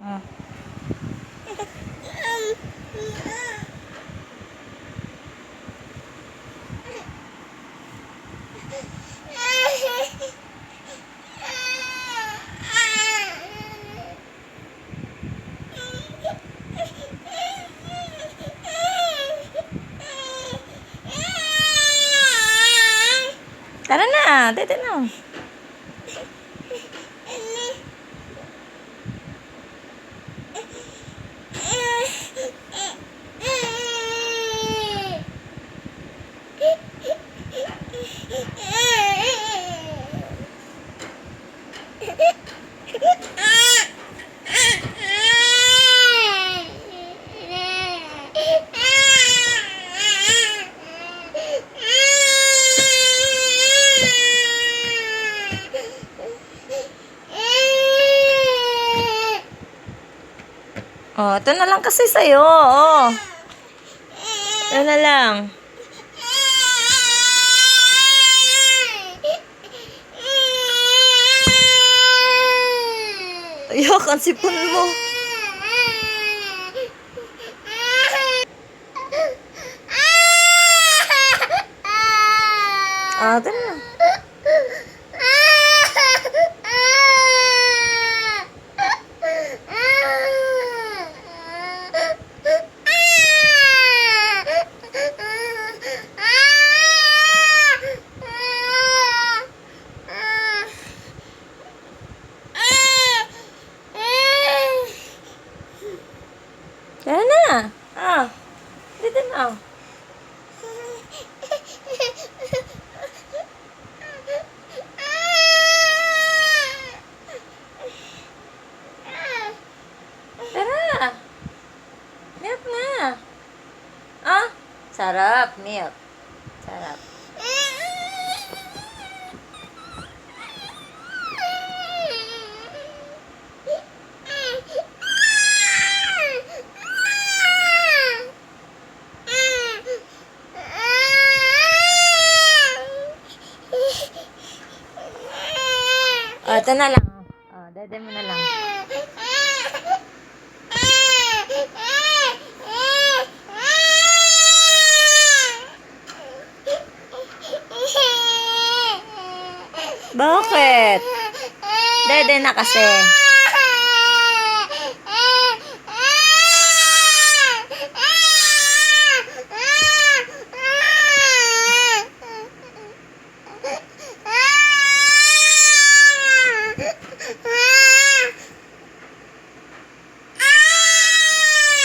Ah. Tara na, dito na. Oh, ito na lang kasi sa'yo. Oh. Ito na lang. Ayak, ang sipon mo. Ah, ito na. Tara na. Ah, dito na. Tara. Milk na. Ah, sarap. Milk. Sarap. Oh, ito na lang. Oh, dede mo na lang. Bakit? Dede na kasi.